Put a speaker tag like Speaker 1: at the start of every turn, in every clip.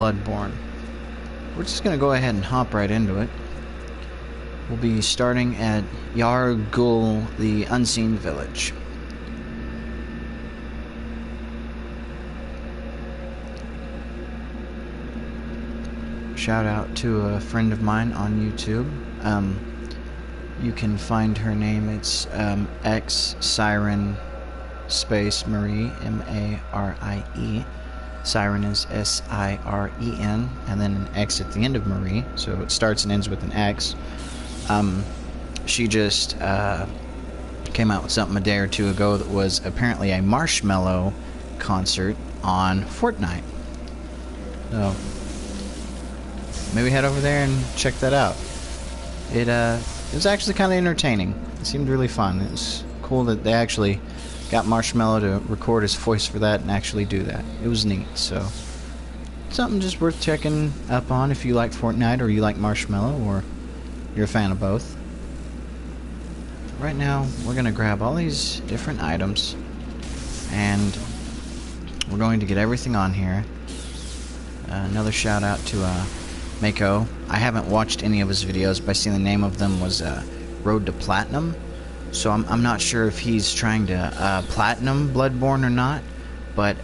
Speaker 1: Bloodborne. We're just going to go ahead and hop right into it. We'll be starting at Yargul, the Unseen Village. Shout out to a friend of mine on YouTube. You can find her name. It's X Siren space Marie, M-A-R-I-E. Siren is S-I-R-E-N, and then an X at the end of Marie, so it starts and ends with an X. She just came out with something a day or two ago that was apparently a marshmallow concert on Fortnite. So maybe head over there and check that out. It was actually kind of entertaining. It seemed really fun. It was cool that they actually got Marshmallow to record his voice for that and actually do that. It was neat, so something just worth checking up on if you like Fortnite or you like Marshmallow or you're a fan of both. Right now, we're going to grab all these different items and we're going to get everything on here. Another shout out to Mako. I haven't watched any of his videos, but I see the name of them was Road to Platinum. So I'm not sure if he's trying to platinum Bloodborne or not, but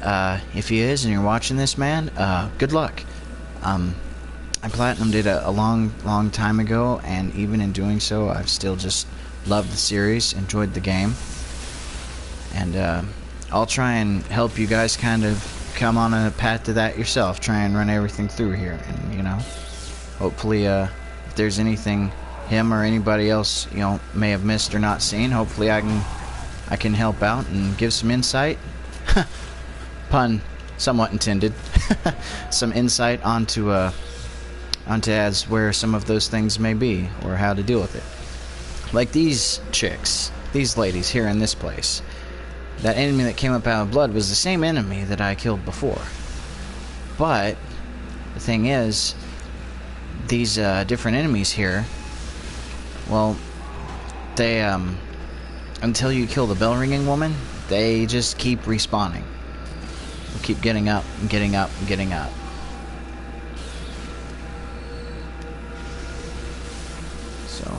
Speaker 1: if he is and you're watching this, man, good luck. I platinumed it a long time ago, and even in doing so, I've still just loved the series, enjoyed the game, and I'll try and help you guys kind of come on a path to that yourself. Try and run everything through here, and you know, hopefully, if there's anything him or anybody else, you know, may have missed or not seen, hopefully I can help out and give some insight. Pun somewhat intended. Some insight onto as where some of those things may be or how to deal with it. Like these chicks, these ladies here in this place. That enemy that came up out of blood was the same enemy that I killed before. But the thing is, these different enemies here, well, they, until you kill the bell ringing woman, they just keep respawning. They'll keep getting up and getting up and getting up. So,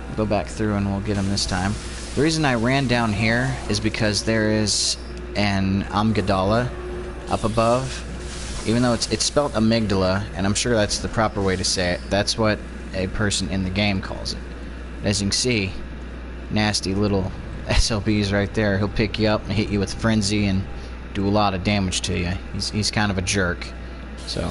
Speaker 1: we'll go back through and we'll get them this time. The reason I ran down here is because there is an amygdala up above. Even though it's spelled amygdala, and I'm sure that's the proper way to say it, that's what a person in the game calls it. As you can see, nasty little SLBs right there. He'll pick you up and hit you with frenzy and do a lot of damage to you. He's kind of a jerk. So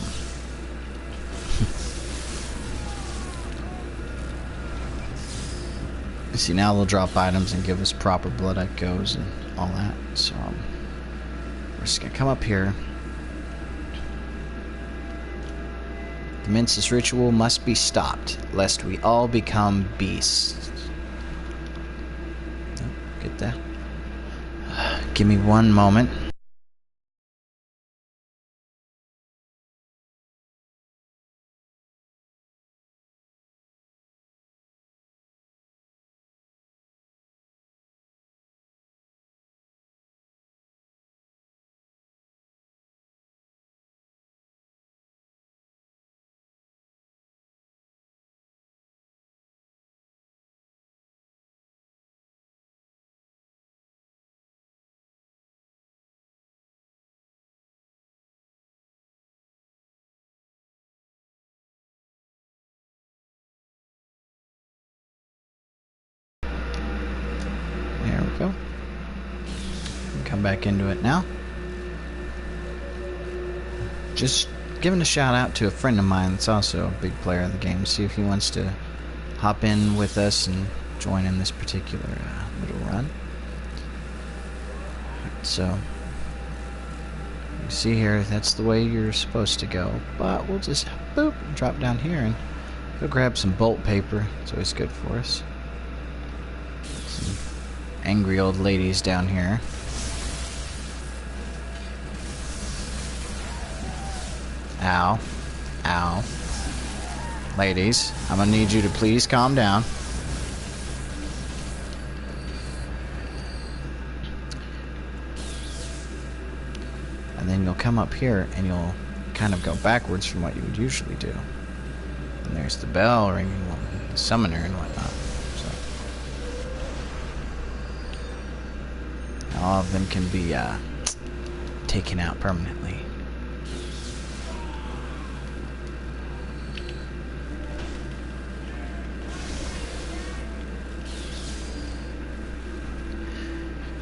Speaker 1: see, now they'll drop items and give us proper blood echoes and all that. So we're just gonna come up here. The Mensis ritual must be stopped, lest we all become beasts. Oh, get that. Give me one moment. There we go. Come back into it now. Just giving a shout out to a friend of mine that's also a big player of the game. See if he wants to hop in with us and join in this particular little run. So you see here, that's the way you're supposed to go. But we'll just boop, drop down here and go grab some bolt paper. It's always good for us. Some angry old ladies down here. Ow. Ow. Ladies, I'm gonna need you to please calm down. And then you'll come up here and you'll kind of go backwards from what you would usually do. And there's the bell ringing woman, the summoner and whatnot. So all of them can be taken out permanently.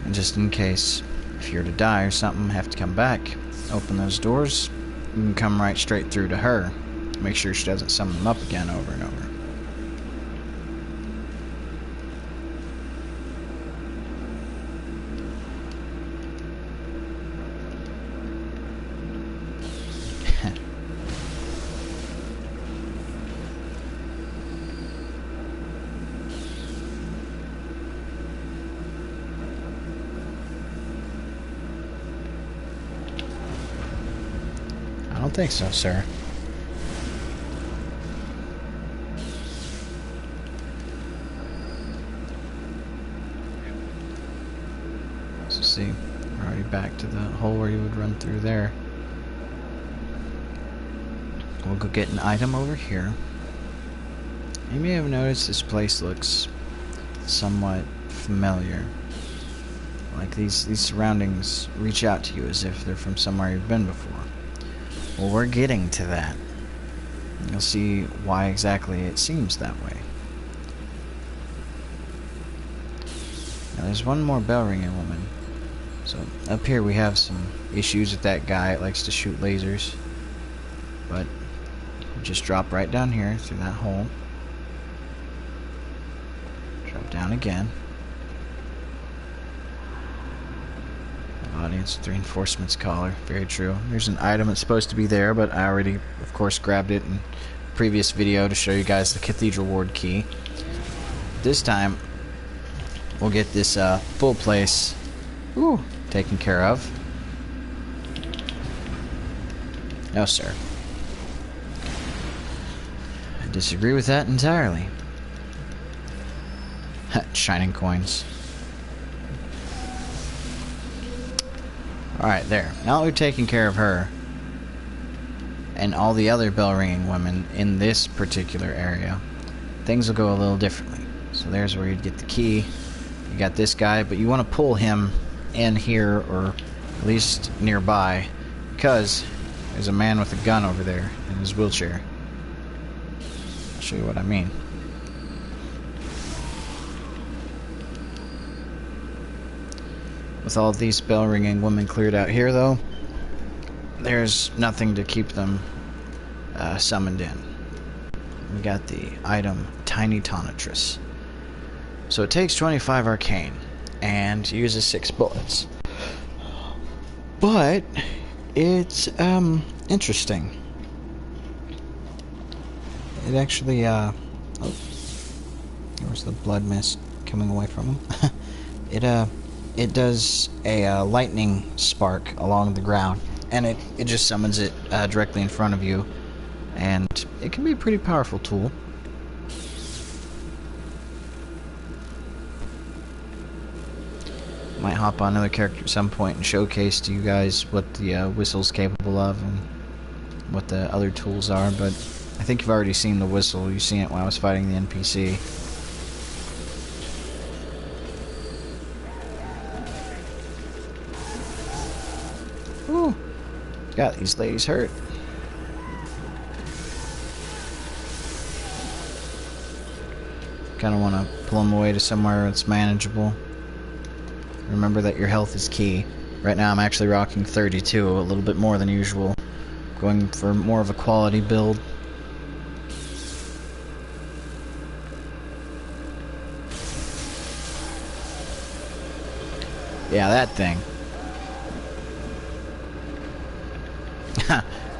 Speaker 1: And just in case, if you're to die or something, have to come back, open those doors, you can come right straight through to her. Make sure she doesn't summon them up again over and over. I don't think so, sir. So see, we're already back to the hole where you would run through there. We'll go get an item over here. You may have noticed this place looks somewhat familiar. Like these surroundings reach out to you as if they're from somewhere you've been before. Well, we're getting to that. You'll see why exactly it seems that way. Now, there's one more bell ringing woman. So, up here we have some issues with that guy. It likes to shoot lasers. But, we'll just drop right down here through that hole. Drop down again. Audience with reinforcements collar. Very true. There's an item that's supposed to be there, but I already, of course, grabbed it in a previous video to show you guys the Cathedral Ward key. This time, we'll get this full place taken care of. No, sir. I disagree with that entirely. Shining coins. Alright, there. Now that we've taken care of her and all the other bell ringing women in this particular area, things will go a little differently. So there's where you'd get the key. You got this guy, but you want to pull him in here or at least nearby because there's a man with a gun over there in his wheelchair. I'll show you what I mean. With all of these bell ringing women cleared out here, though, there's nothing to keep them summoned in. We got the item Tiny Tonitrus. So it takes 25 arcane and uses 6 bullets. But it's interesting. It actually oh, there was the blood mist coming away from him. It does a lightning spark along the ground, and it just summons it directly in front of you, and it can be a pretty powerful tool. Might hop on another character at some point and showcase to you guys what the whistle's capable of and what the other tools are, but I think you've already seen the whistle. You've seen it when I was fighting the NPC. Ooh, got these ladies hurt. Kind of want to pull them away to somewhere that's manageable. Remember that your health is key. Right now I'm actually rocking 32, a little bit more than usual. Going for more of a quality build. Yeah, that thing.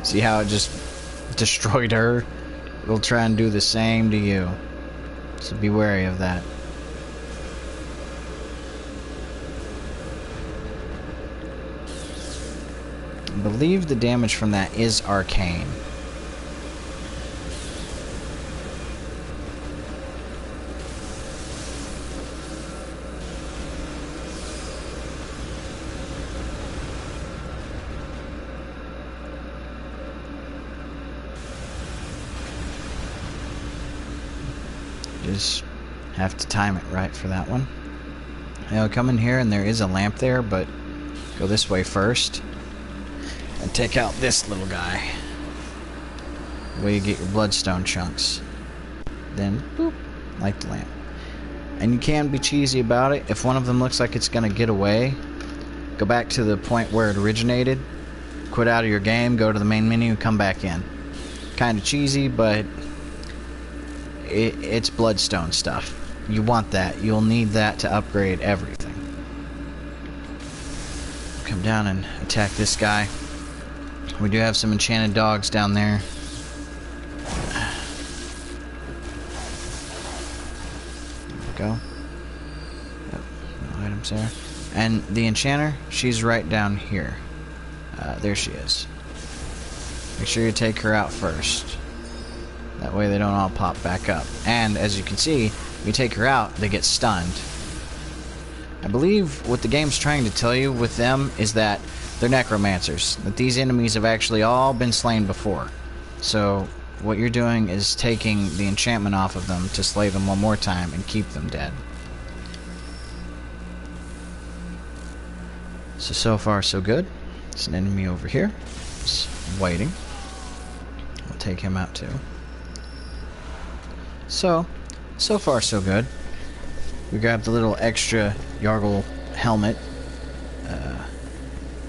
Speaker 1: See how it just destroyed her? It'll try and do the same to you. So be wary of that. I believe the damage from that is arcane. Just have to time it right for that one. Now come in here and there is a lamp there, but go this way first. And take out this little guy. Where you get your bloodstone chunks. Then, boop, light the lamp. And you can be cheesy about it. If one of them looks like it's going to get away, go back to the point where it originated, quit out of your game, go to the main menu, and come back in. Kind of cheesy, but it's bloodstone stuff. You want that. You'll need that to upgrade everything. Come down and attack this guy. We do have some enchanted dogs down there. There we go. Yep, no items there. And the enchanter, she's right down here. There she is. Make sure you take her out first. That way they don't all pop back up. And as you can see, when you take her out, they get stunned. I believe what the game's trying to tell you with them is that they're necromancers. That these enemies have actually all been slain before. So what you're doing is taking the enchantment off of them to slay them one more time and keep them dead. So far so good. There's an enemy over here. Just waiting. We'll take him out too. So far so good. We grabbed the little extra Yargle helmet.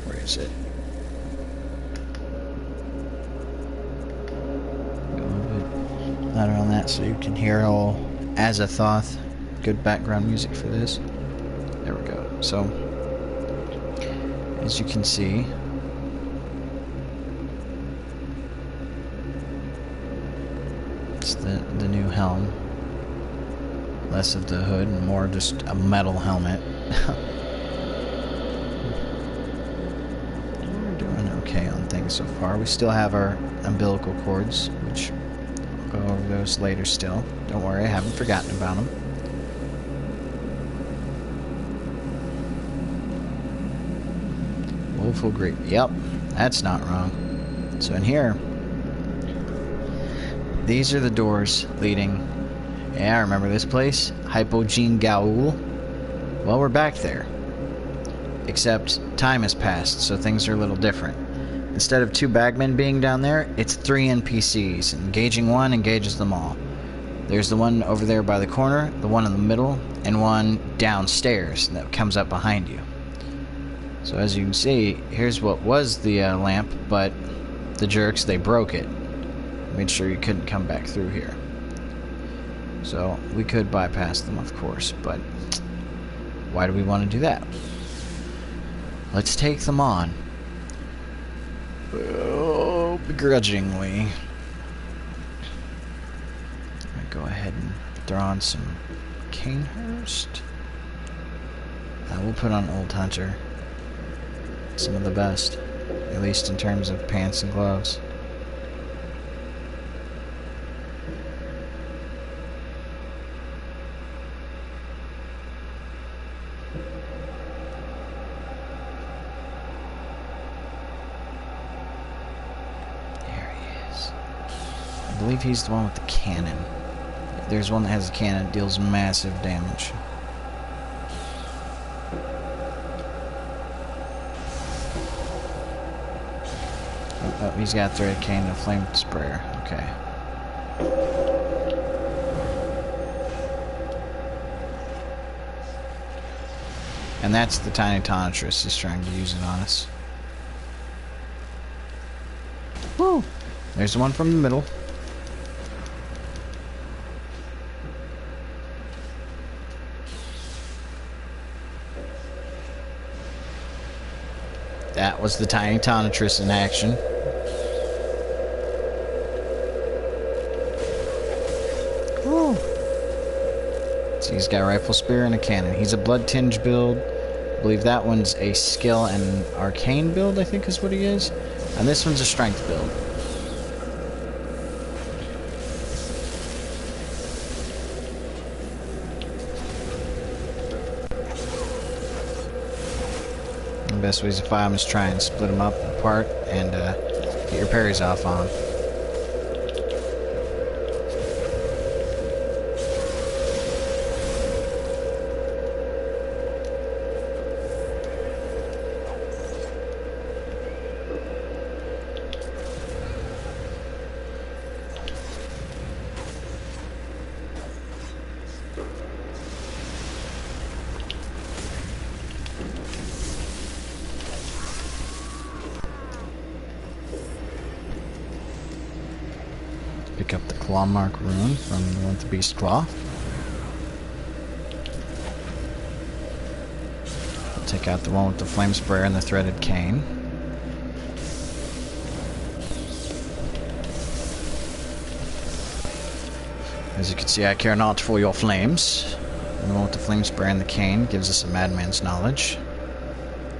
Speaker 1: Where is it? Go a little bit louder on that so you can hear all Azathoth. Good background music for this. There we go. So, as you can see, it's the new helm. Less of the hood and more just a metal helmet. We're doing okay on things so far. We still have our umbilical cords, which I'll go over those later still. Don't worry, I haven't forgotten about them. Woeful Grief. Yep, that's not wrong. So in here, these are the doors leading. Yeah, I remember this place. Hypogene Gaul. Well, we're back there. Except time has passed, so things are a little different. Instead of 2 bagmen being down there, it's 3 NPCs. Engaging one engages them all. There's the one over there by the corner, the one in the middle, and one downstairs that comes up behind you. So as you can see, here's what was the lamp, but the jerks, they broke it. Made sure you couldn't come back through here. So we could bypass them, of course, but why do we want to do that? Let's take them on. Oh, begrudgingly. I'm gonna go ahead and throw on some Canehurst. I will put on Old Hunter. Some of the best, at least in terms of pants and gloves. I believe he's the one with the cannon. There's one that has a cannon that deals massive damage. Oh, he's got a thread cane and a flame sprayer. Okay. And that's the tiny tonitrus. He's trying to use it on us. Woo! There's the one from the middle. That was the tiny tonitrus in action. Woo! So he's got a rifle, spear, and a cannon. He's a blood tinge build. I believe that one's a skill and arcane build, I think is what he is. And this one's a strength build. The best ways to fight them is try and split them up apart and get your parries off on them. Pick up the claw mark rune from the one with the beast claw. Take out the one with the flame sprayer and the threaded cane. As you can see, I care not for your flames. And the one with the flame sprayer and the cane gives us a madman's knowledge.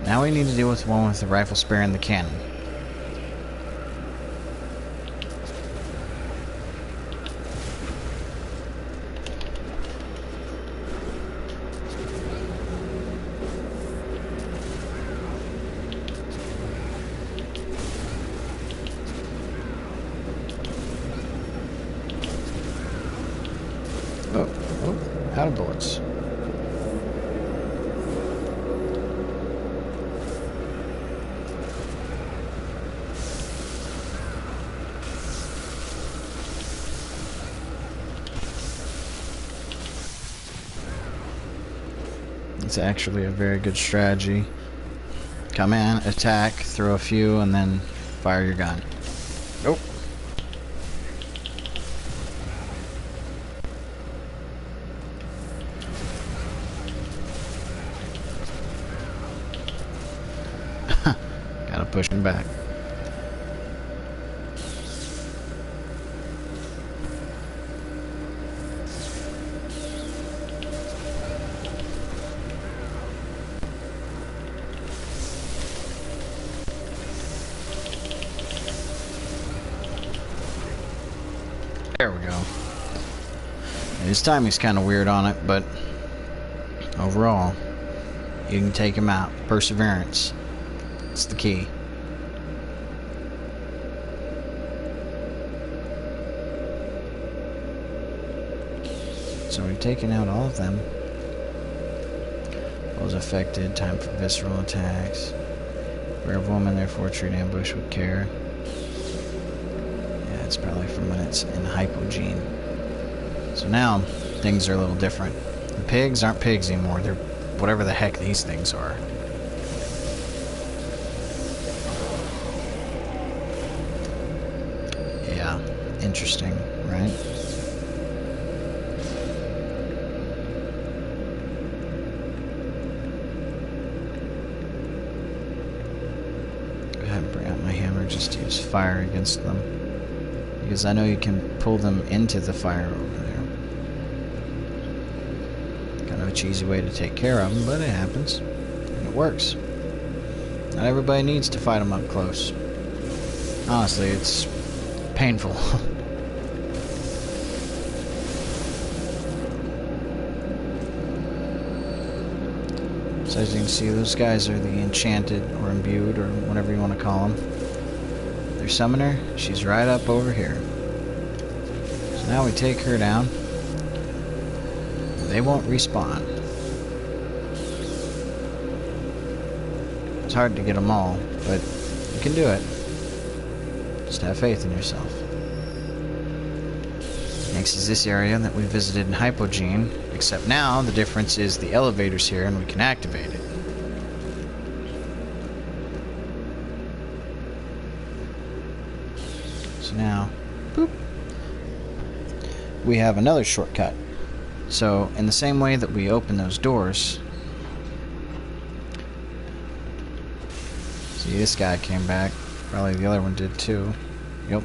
Speaker 1: Now we need to deal with the one with the rifle sprayer and the cannon. Out of bullets. It's actually a very good strategy. Come in, attack, throw a few, and then fire your gun. Nope. Gotta push him back. There we go. His timing's kind of weird on it, but overall, you can take him out. Perseverance. It's the key. So we've taken out all of them. Those affected. Time for visceral attacks. Rare woman, therefore treat ambush with care. Yeah, it's probably from when it's in hypogene. So now things are a little different. The pigs aren't pigs anymore. They're whatever the heck these things are. Interesting, right? Go ahead and bring out my hammer just to use fire against them. Because I know you can pull them into the fire over there. Kind of a cheesy way to take care of them, but it happens. And it works. Not everybody needs to fight them up close. Honestly, it's painful. So as you can see, those guys are the enchanted or imbued or whatever you want to call them. Their summoner, she's right up over here. So now we take her down. They won't respawn. It's hard to get them all, but you can do it. Just have faith in yourself. Next is this area that we visited in Hypogene, except now the difference is the elevator's here and we can activate it. So now, boop, we have another shortcut. So in the same way that we open those doors, see, this guy came back, probably the other one did too. Yep.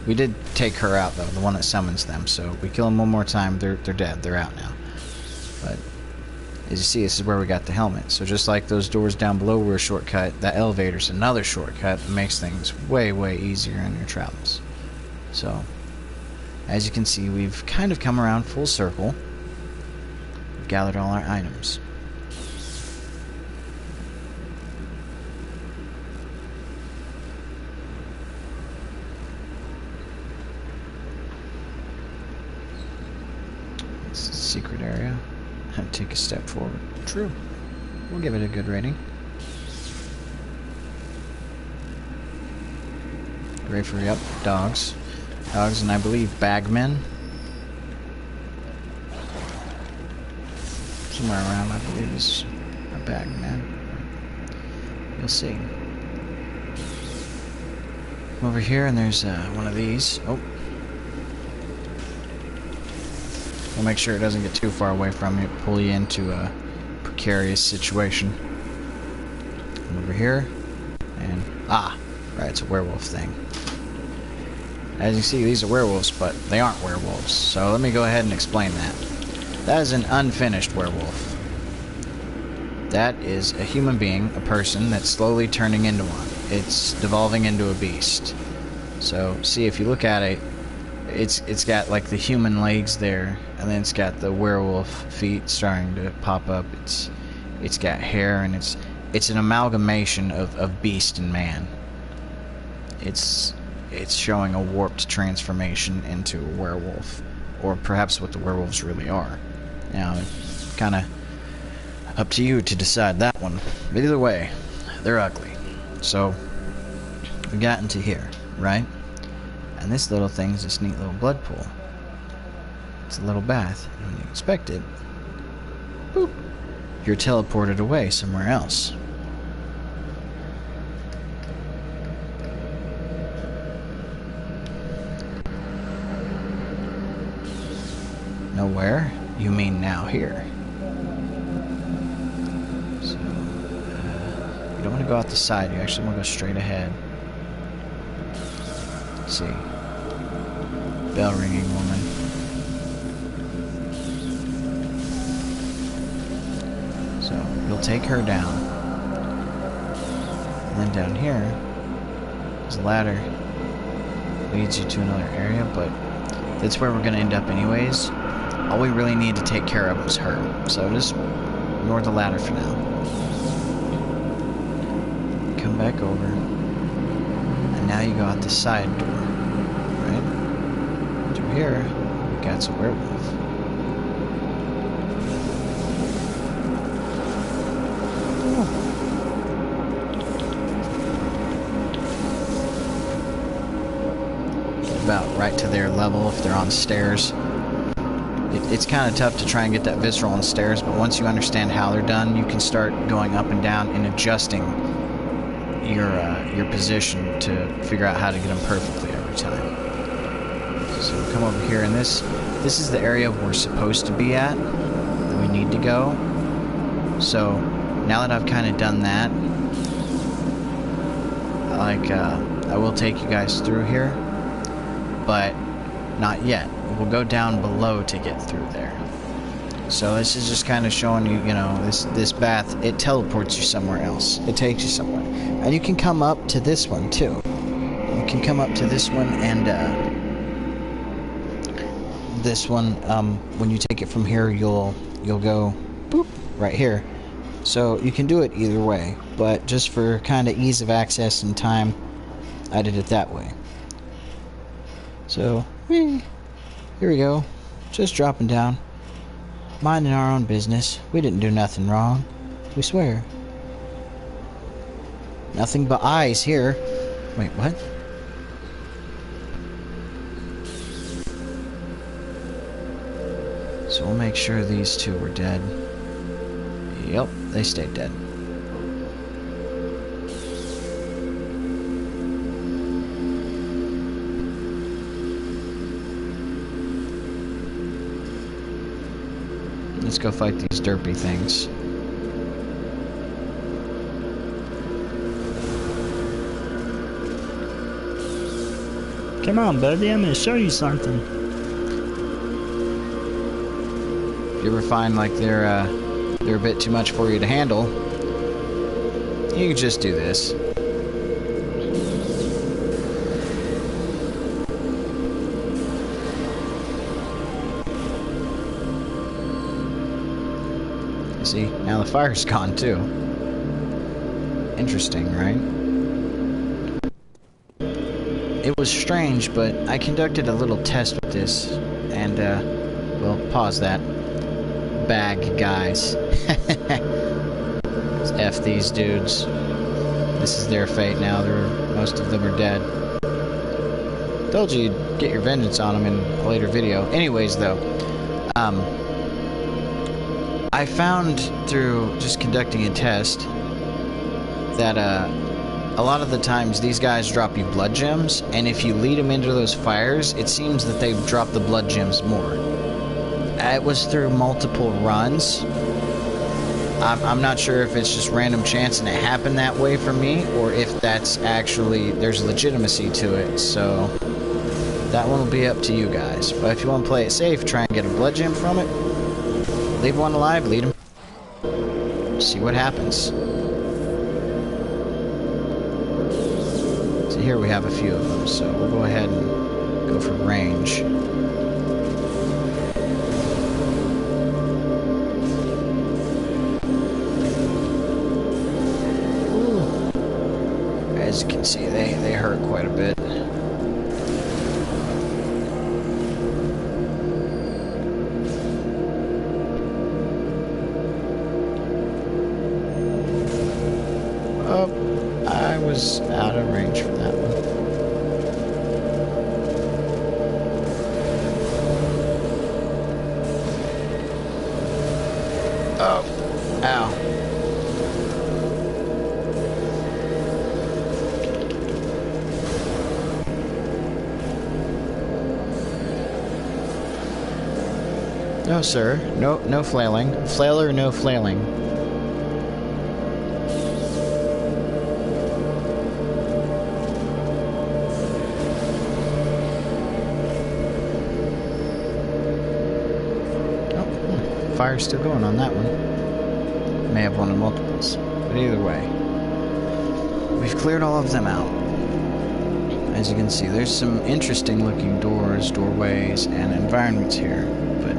Speaker 1: We did take her out, though, the one that summons them. So we kill them one more time, they're dead. They're out now. But as you see, this is where we got the helmet. So just like those doors down below were a shortcut, that elevator's another shortcut that makes things way, way easier in your travels. So, as you can see, we've kind of come around full circle. We've gathered all our items. Secret area. Have to take a step forward. True. We'll give it a good rating. Gravery up. Dogs. Dogs and I believe bagmen. Somewhere around I believe is a bagman. You'll see. Come over here, and there's one of these. Oh. We'll make sure it doesn't get too far away from you, pull you into a precarious situation. Come over here, and right, it's a werewolf thing. As you see, these are werewolves, but they aren't werewolves. So let me go ahead and explain that. That is an unfinished werewolf. That is a human being, a person that's slowly turning into one. It's devolving into a beast. So, see, if you look at it, it's got like the human legs there, and then it's got the werewolf feet starting to pop up. It's got hair, and it's an amalgamation of beast and man. It's showing a warped transformation into a werewolf, or perhaps what the werewolves really are. Now, it's kind of up to you to decide that one. But either way, they're ugly. So, we got into here, right? And this little thing's this neat little blood pool. It's a little bath. And when you inspect it, boop, you're teleported away somewhere else. Nowhere? You mean now here? So, you don't want to go out the side. You actually want to go straight ahead. Let's see. Bell ringing woman. So, you'll take her down. And then down here, there's a ladder. Leads you to another area, but that's where we're going to end up anyways. All we really need to take care of is her. So just ignore the ladder for now. Come back over. And now you go out the side door. Right? Through here, we got some werewolf. Get about right to their level if they're on stairs. It's kind of tough to try and get that visceral on stairs, but once you understand how they're done, you can start going up and down and adjusting your position to figure out how to get them perfectly every time. So come over here, and this is the area we're supposed to be at, that we need to go. So now that I've kind of done that, I will take you guys through here, but not yet. We'll go down below to get through there. So this is just kind of showing you, this bath, it teleports you somewhere else. It takes you somewhere. And you can come up to this one, too. You can come up to this one, and this one, when you take it from here, you'll go, boop, right here. So you can do it either way, but just for kind of ease of access and time, I did it that way. So, here we go, just dropping down, minding our own business. We didn't do nothing wrong, we swear. Nothing but eyes here. Wait, what? So we'll make sure these two were dead. Yep, they stayed dead. Let's go fight these derpy things.
Speaker 2: Come on, buddy, I'm gonna show you something.
Speaker 1: If you ever find like they're a bit too much for you to handle, you can just do this. See, now the fire's gone too. Interesting, right? It was strange, but I conducted a little test with this, and, well, pause that. Bag guys. F these dudes. This is their fate now. Most of them are dead. Told you you'd get your vengeance on them in a later video. Anyways, though, I found through just conducting a test that a lot of the times these guys drop you blood gems, and if you lead them into those fires, it seems that they drop the blood gems more. It was through multiple runs. I'm not sure if it's just random chance and it happened that way for me, or if that's actually, there's legitimacy to it, so that one will be up to you guys. But if you want to play it safe, try and get a blood gem from it. Leave one alive, lead him. See what happens. So here we have a few of them, so we'll go ahead and go for range. As you can see, they hurt quite a bit. Oh, I was out of range for that one. Oh, ow. No, sir. No flailing. Flailer, no flailing. Oh, fire's still going on that one. May have one of multiples. But either way, we've cleared all of them out. As you can see, there's some interesting looking doors, doorways, and environments here. But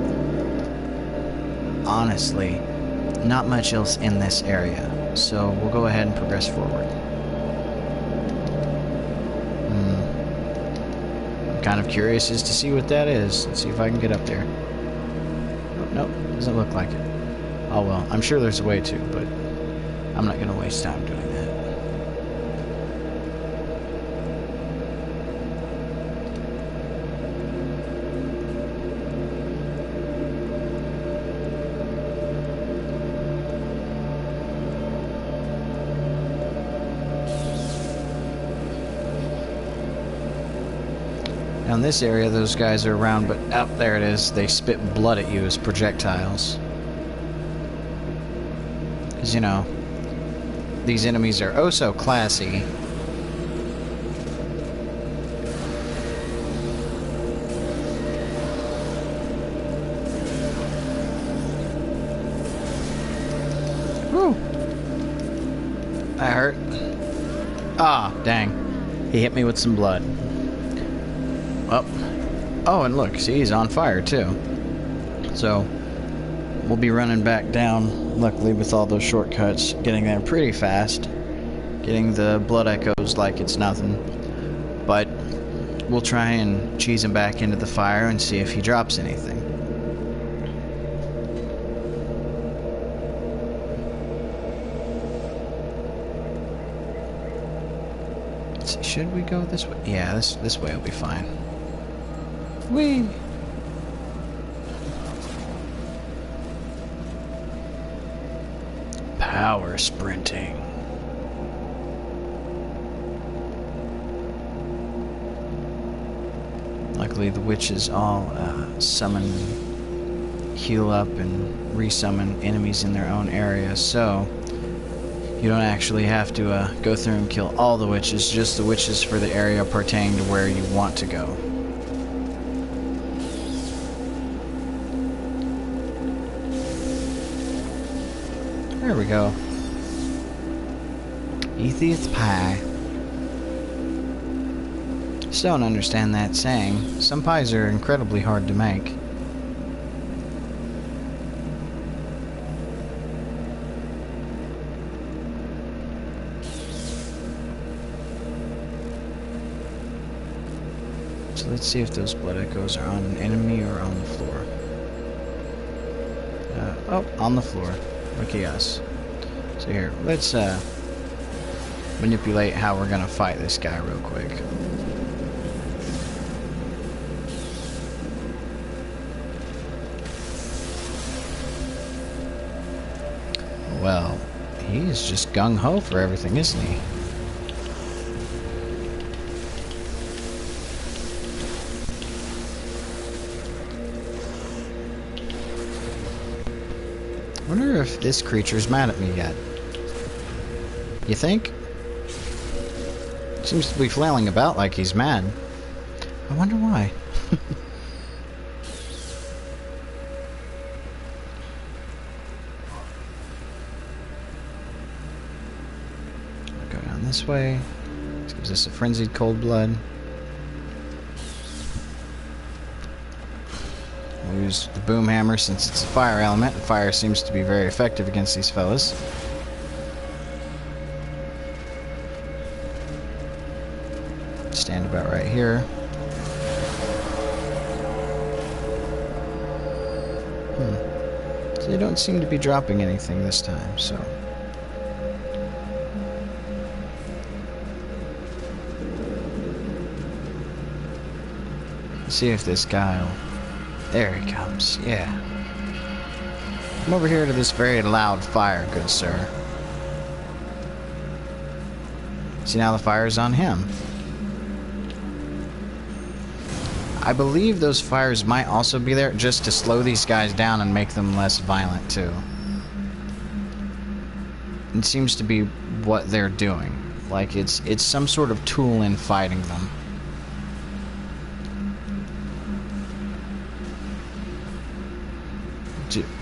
Speaker 1: honestly, not much else in this area, so we'll go ahead and progress forward. I'm kind of curious as to see what that is. Let's see if I can get up there. Oh, nope, doesn't look like it. Oh well, I'm sure there's a way to, but I'm not going to waste time doing that. Now in this area, those guys are around, but there it is. They spit blood at you as projectiles. Because, you know, these enemies are oh so classy. Woo! That hurt. Ah, dang. He hit me with some blood. Oh, and look, see, he's on fire too. So we'll be running back down, luckily with all those shortcuts, getting there pretty fast, getting the blood echoes like it's nothing. But we'll try and cheese him back into the fire and see if he drops anything. Let's see, should we go this way? Yeah, this way will be fine. Whee! Power sprinting. Luckily the witches all summon, heal up, and resummon enemies in their own area, so you don't actually have to go through and kill all the witches, just the witches for the area pertaining to where you want to go. There we go. Eathiest pie. Still don't understand that saying. Some pies are incredibly hard to make. So let's see if those blood echoes are on an enemy or on the floor. Oh, on the floor. Lucky us. So here, let's manipulate how we're gonna fight this guy real quick. Well, he's just gung-ho for everything, isn't he? Wonder if this creature's mad at me yet. You think? Seems to be flailing about like he's mad. I wonder why. Go down this way. This gives us a frenzied cold blood. We'll use the boom hammer since it's a fire element, and fire seems to be very effective against these fellas. Stand about right here. So they don't seem to be dropping anything this time, so... Let's see if this guy will... There he comes, yeah. Come over here to this very loud fire, good sir. See, now the fire's on him. I believe those fires might also be there just to slow these guys down and make them less violent, too. It seems to be what they're doing. Like, it's some sort of tool in fighting them.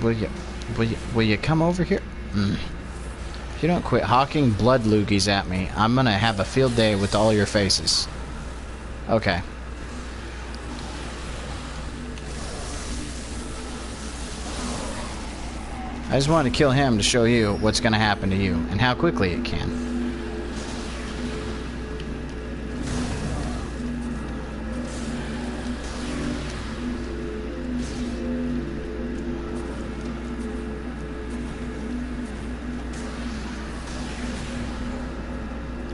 Speaker 1: Will you come over here? If you don't quit hawking blood loogies at me, I'm gonna have a field day with all your faces. Okay. I just wanted to kill him to show you what's gonna happen to you, and how quickly it can.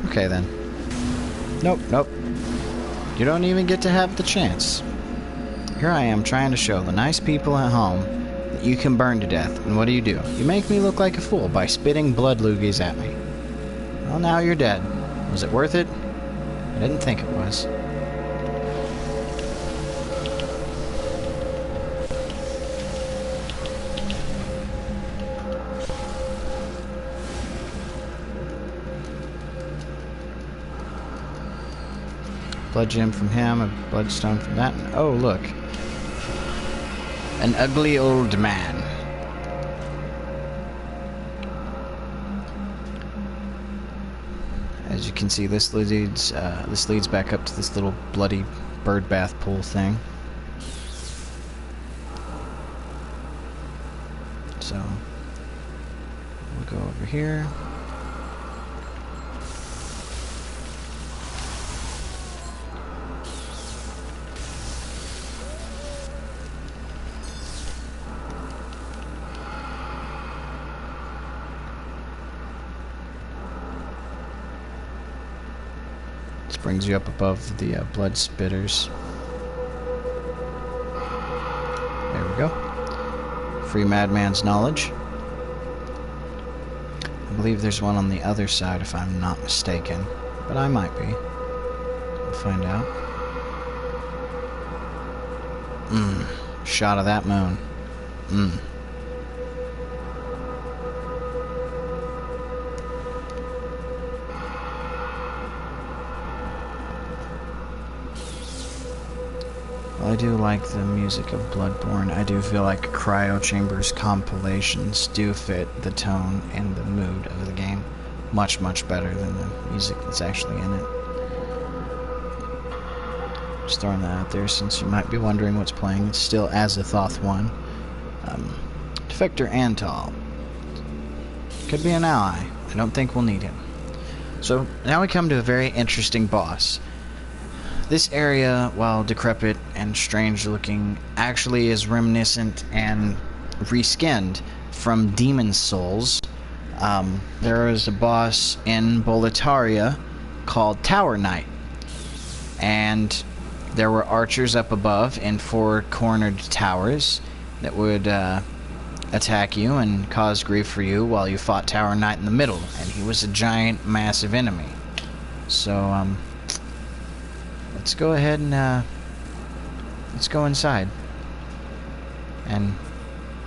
Speaker 1: Okay then. Nope. You don't even get to have the chance. Here I am trying to show the nice people at home that you can burn to death, and what do? You make me look like a fool by spitting blood loogies at me. Well, now you're dead. Was it worth it? I didn't think it was. Blood gem from him, a bloodstone from that, and oh look. An ugly old man. As you can see, this leads back up to this little bloody bird bath pool thing. So we'll go over here. Brings you up above the blood spitters. There we go. Free madman's knowledge. I believe there's one on the other side if I'm not mistaken, but I might be. We'll find out. Shot of that moon. I do like the music of Bloodborne. I do feel like Cryo Chambers compilations do fit the tone and the mood of the game much, much better than the music that's actually in it. Just throwing that out there since you might be wondering what's playing. It's still Azathoth 1. Defector Antal. Could be an ally. I don't think we'll need him. So now we come to a very interesting boss. This area, while decrepit and strange looking, actually is reminiscent and reskinned from Demon Souls. There is a boss in Boletaria called Tower Knight, and there were archers up above in four-cornered towers that would attack you and cause grief for you while you fought Tower Knight in the middle, and he was a giant, massive enemy. So, let's go ahead and, let's go inside and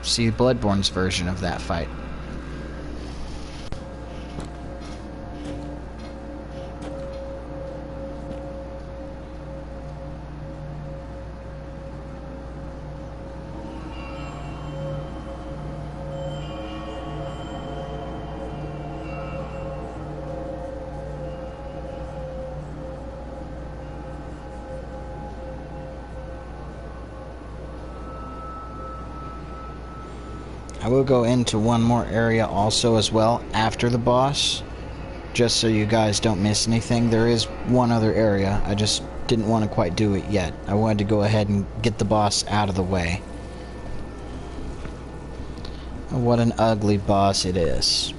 Speaker 1: see Bloodborne's version of that fight. I will go into one more area also as well after the boss, just so you guys don't miss anything. There is one other area, I just didn't want to quite do it yet. I wanted to go ahead and get the boss out of the way. What an ugly boss it is.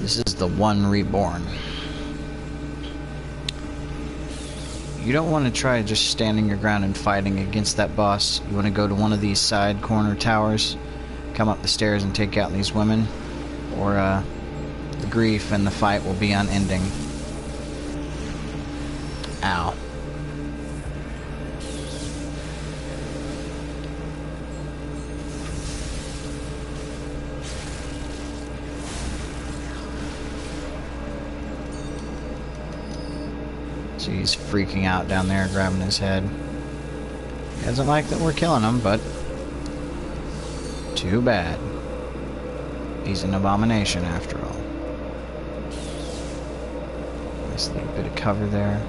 Speaker 1: This is the one reborn. You don't want to try just standing your ground and fighting against that boss. You want to go to one of these side corner towers, come up the stairs and take out these women, or the grief and the fight will be unending. Ow. So he's freaking out down there, grabbing his head. He doesn't like that we're killing him, but too bad. He's an abomination after all. Nice little bit of cover there.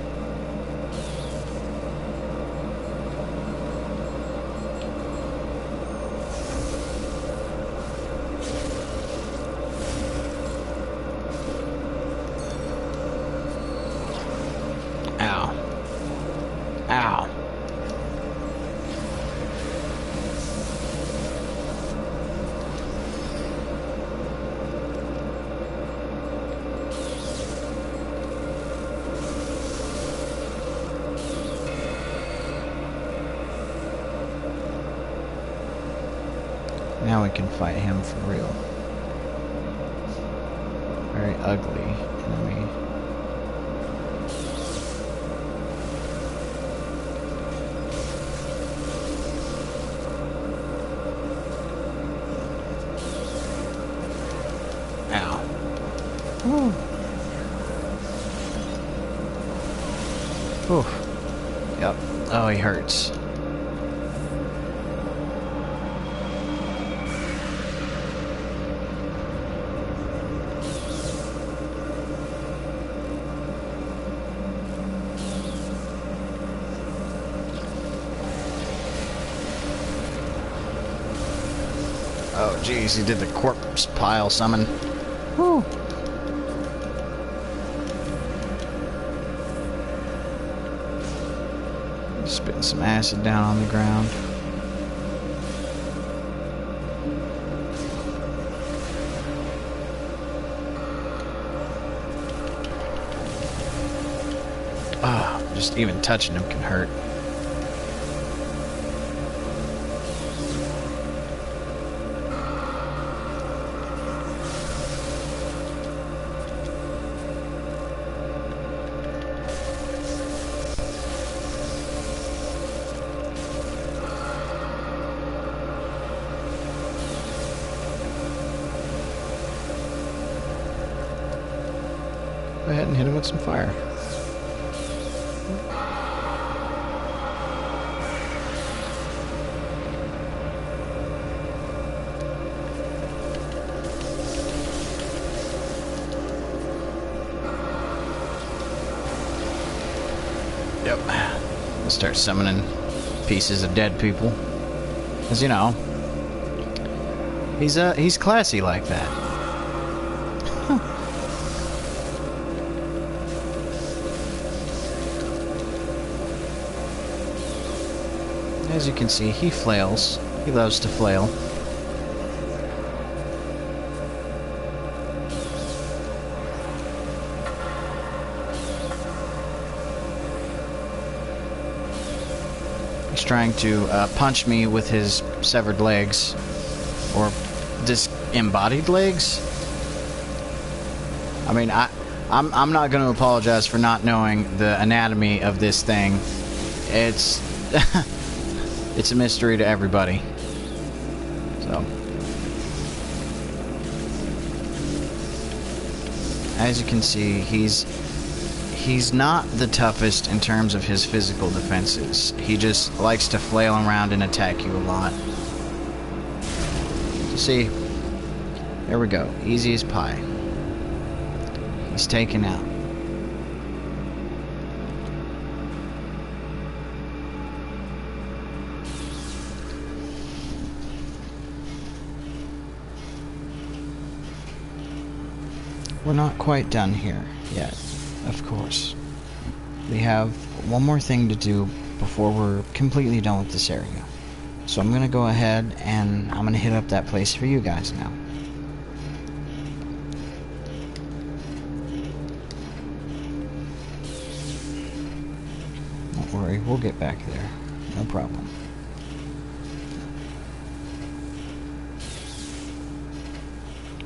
Speaker 1: Ow. Ow. Now we can fight him for real. Very ugly enemy. Ow. Woo. Whew. Yep. Oh, he hurts. Oh, geez, he did the corpse pile summon. Whew. Spitting some acid down on the ground. Ah, just even touching him can hurt. Go ahead and hit him with some fire. Yep. We'll start summoning pieces of dead people. Because, you know, he's classy like that. As you can see, he flails. He loves to flail. He's trying to punch me with his severed legs. Or disembodied legs? I mean, I'm not going to apologize for not knowing the anatomy of this thing. It's it's a mystery to everybody. So, as you can see, he's not the toughest in terms of his physical defenses. He just likes to flail around and attack you a lot. See, there we go. Easy as pie. He's taken out. We're not quite done here yet, of course. We have one more thing to do before we're completely done with this area. So I'm going to go ahead and I'm going to hit up that place for you guys now. Don't worry, we'll get back there. No problem.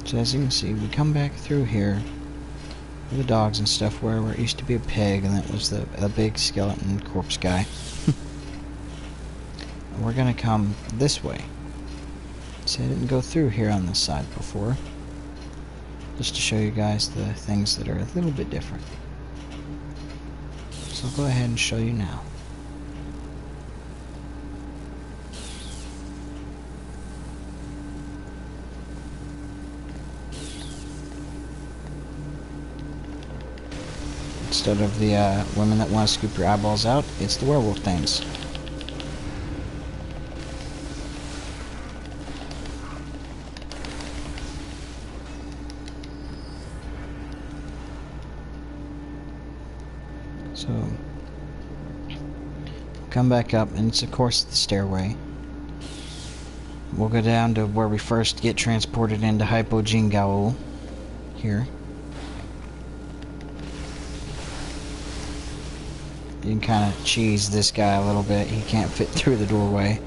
Speaker 1: So as you can see, we come back through here with the dogs and stuff where it used to be a pig, and that was the big skeleton corpse guy. We're gonna come this way. See, I didn't go through here on this side before. Just to show you guys the things that are a little bit different. So I'll go ahead and show you now. Instead of the women that want to scoop your eyeballs out, it's the werewolf things. So, come back up, and it's of course the stairway. We'll go down to where we first get transported into Hypogene Gaul. Here. You can kind of cheese this guy a little bit. He can't fit through the doorway.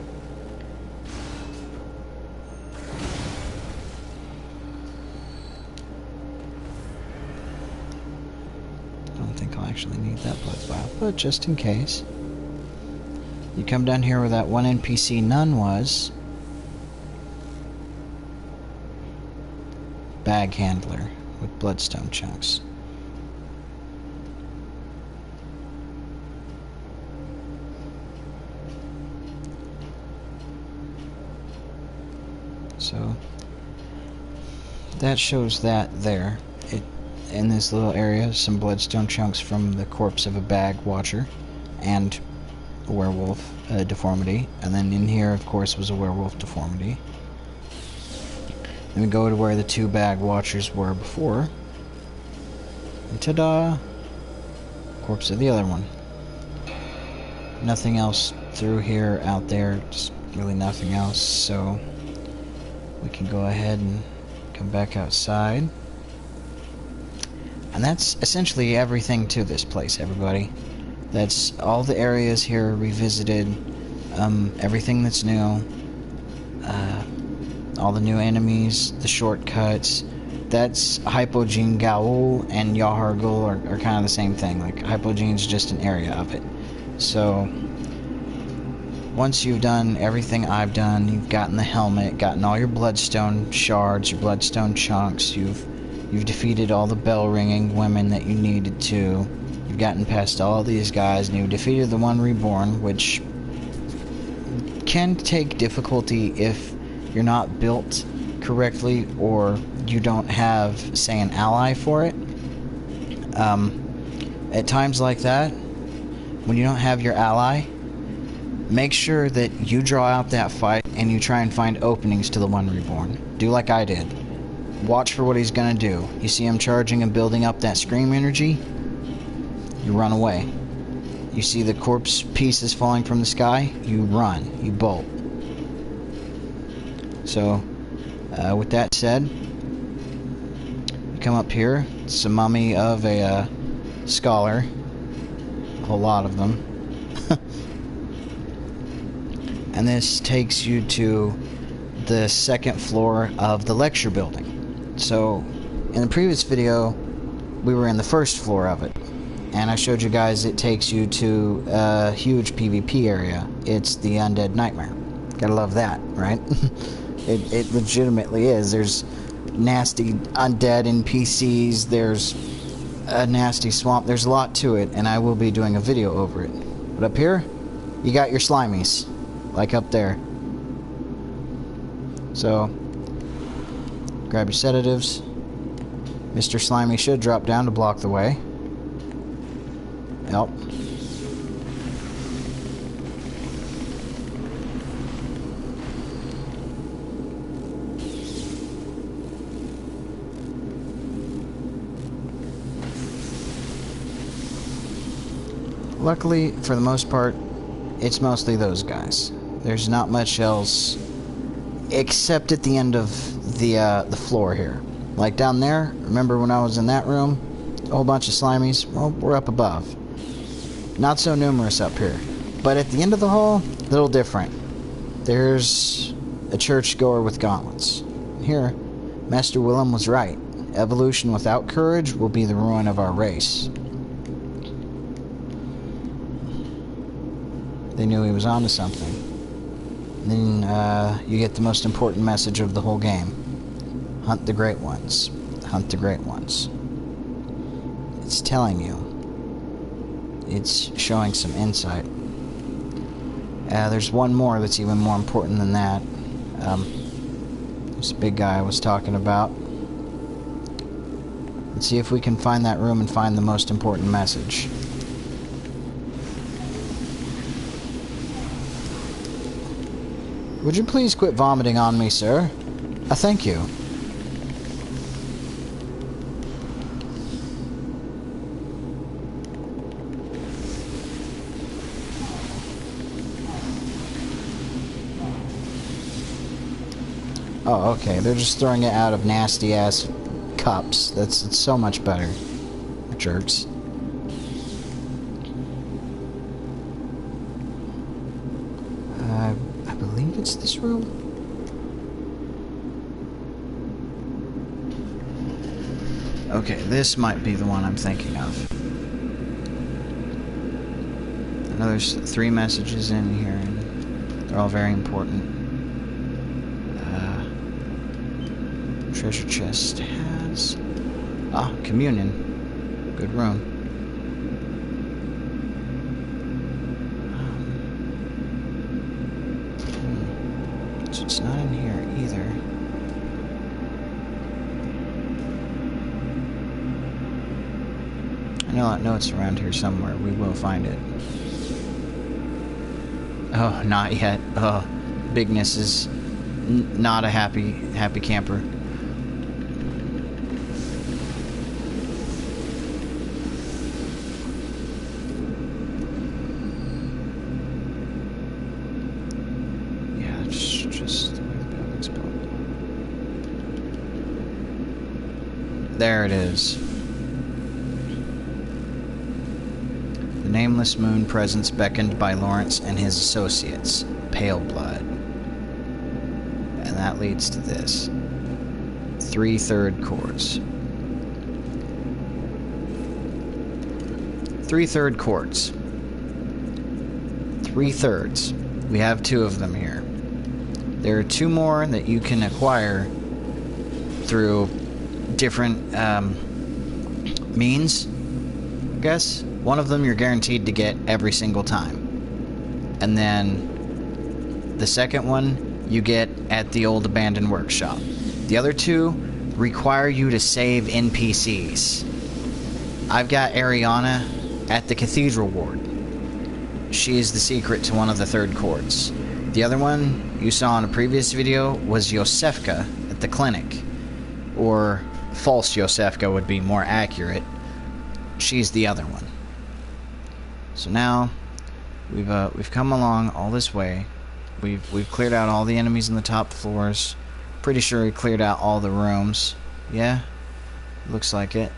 Speaker 1: I don't think I'll actually need that blood vial, but just in case. You come down here where that one NPC nun was. Bag handler with bloodstone chunks. So that shows that there. In this little area, some bloodstone chunks from the corpse of a bag watcher and a werewolf deformity. And then in here, of course, was a werewolf deformity. Then we go to where the two bag watchers were before. And ta-da! Corpse of the other one. Nothing else through here, out there, just really nothing else, so we can go ahead and come back outside. And that's essentially everything to this place, everybody. That's all the areas here revisited, everything that's new, all the new enemies, the shortcuts. That's Hypogene Gaul and Yahargul are kind of the same thing. Like, Hypogene's just an area of it. So, once you've done everything I've done, you've gotten the helmet, gotten all your bloodstone shards, your bloodstone chunks, you've defeated all the bell-ringing women that you needed to, you've gotten past all these guys, and you've defeated the one reborn, which can take difficulty if you're not built correctly or you don't have, say, an ally for it. At times like that, when you don't have your ally, make sure that you draw out that fight and you try and find openings to the one reborn. Do like I did. Watch for what he's gonna do. You see him charging and building up that scream energy? You run away. You see the corpse pieces falling from the sky? You run. You bolt. So, with that said, you come up here. It's a mummy of a scholar. A whole lot of them. And this takes you to the second floor of the lecture building. So, in the previous video, we were in the first floor of it. And I showed you guys it takes you to a huge PvP area. It's the Undead Nightmare. Gotta love that, right? It legitimately is. There's nasty undead NPCs. There's a nasty swamp. There's a lot to it, and I will be doing a video over it. But up here, you got your slimies. Like up there. So, grab your sedatives. Mr. Slimy should drop down to block the way. Yep. Luckily, for the most part, it's mostly those guys. There's not much else, except at the end of the floor here. Like down there, remember when I was in that room? A whole bunch of slimies? Well, we're up above. Not so numerous up here. But at the end of the hall, a little different. There's a churchgoer with gauntlets. Here, Master Willem was right. Evolution without courage will be the ruin of our race. They knew he was onto something. And then you get the most important message of the whole game. Hunt the great ones. Hunt the great ones. It's telling you. It's showing some insight. There's one more that's even more important than that. This big guy I was talking about. Let's see if we can find that room and find the most important message. Would you please quit vomiting on me, sir? Thank you. Oh, okay. They're just throwing it out of nasty-ass cups. It's so much better. Jerks. I believe it's this room. Okay, this might be the one I'm thinking of. I know there's 3 messages in here, and they're all very important. Treasure chest has... Ah, communion. Good room. So it's not in here either. I know it's around here somewhere. We will find it. Oh, not yet. Oh, Bigness is not a happy camper. There it is. The nameless moon presence beckoned by Lawrence and his associates. Pale blood. And that leads to this. 3/3 chords. 3/3 chords. 3/3. We have 2 of them here. There are 2 more that you can acquire through different means, I guess. One of them you're guaranteed to get every single time. And then the second one you get at the old abandoned workshop. The other 2 require you to save NPCs. I've got Ariana at the Cathedral Ward. She is the secret to one of the 3rd chords. The other one you saw in a previous video was Yosefka at the clinic. Or false Yosefka would be more accurate. She's the other one. So now we've come along all this way. We've cleared out all the enemies in the top floors. Pretty sure we cleared out all the rooms. Yeah, looks like it.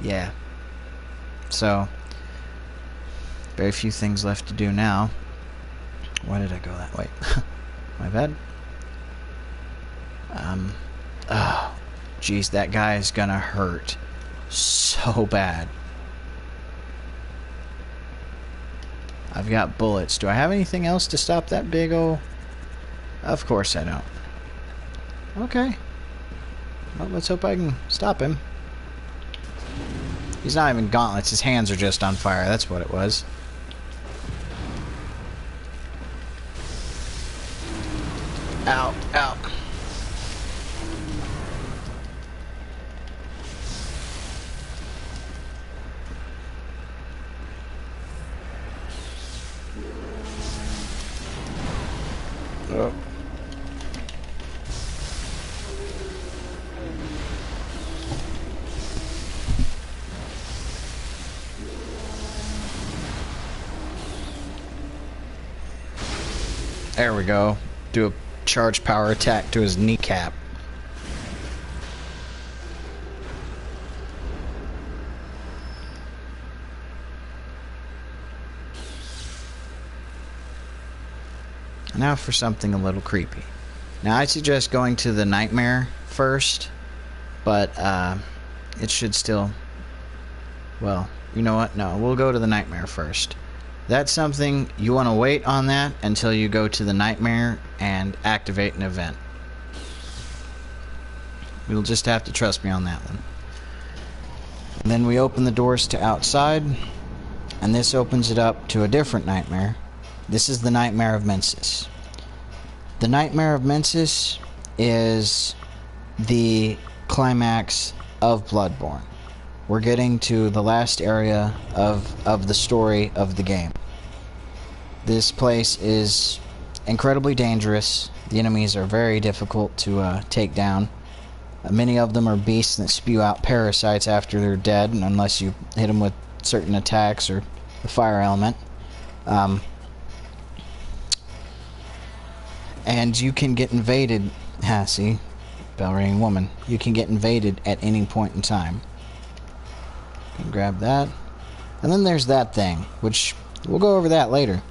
Speaker 1: Yeah. So very few things left to do now. Why did I go that way? My bad. Oh, jeez, that guy is gonna hurt so bad. I've got bullets. Do I have anything else to stop that big ol'... Of course I don't. Okay. Well, let's hope I can stop him. He's not even gauntlets. His hands are just on fire. That's what it was. Ow, ow. Oh. There we go. Do a charge power attack to his kneecap. Now for something a little creepy. Now I suggest going to the nightmare first, but it should still... Well, you know what? No, we'll go to the nightmare first. That's something you want to wait on that until you go to the nightmare and activate an event. You'll just have to trust me on that one. And then we open the doors to outside, and this opens it up to a different nightmare. This is the Nightmare of Mensis. The Nightmare of Mensis is the climax of Bloodborne. We're getting to the last area of the story of the game. This place is incredibly dangerous. The enemies are very difficult to take down. Many of them are beasts that spew out parasites after they're dead, unless you hit them with certain attacks or the fire element. And you can get invaded. See? Bell ringing woman. You can get invaded at any point in time. Grab that. And then there's that thing, which we'll go over that later.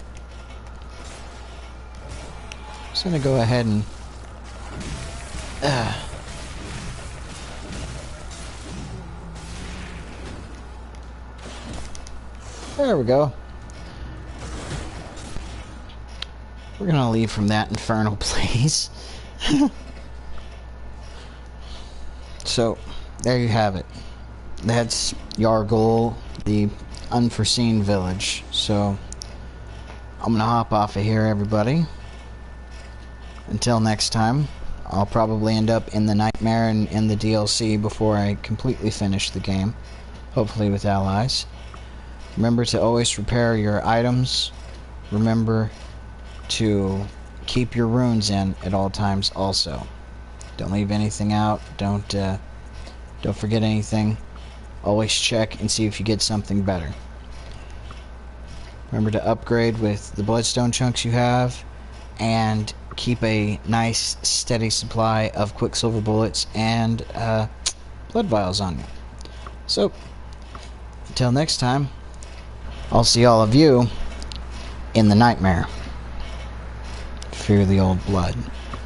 Speaker 1: Just gonna go ahead and there we go. We're gonna leave from that infernal place. So there you have it. That's Yargul, the unforeseen village. So I'm gonna hop off of here, everybody. Until next time, I'll probably end up in the nightmare and in the DLC before I completely finish the game, hopefully with allies. Remember to always repair your items. Remember to keep your runes in at all times also. Don't leave anything out. Don't forget anything. Always check and see if you get something better. Remember to upgrade with the bloodstone chunks you have, and keep a nice steady supply of quicksilver bullets and blood vials on you. So until next time, I'll see all of you in the nightmare. Fear the old blood.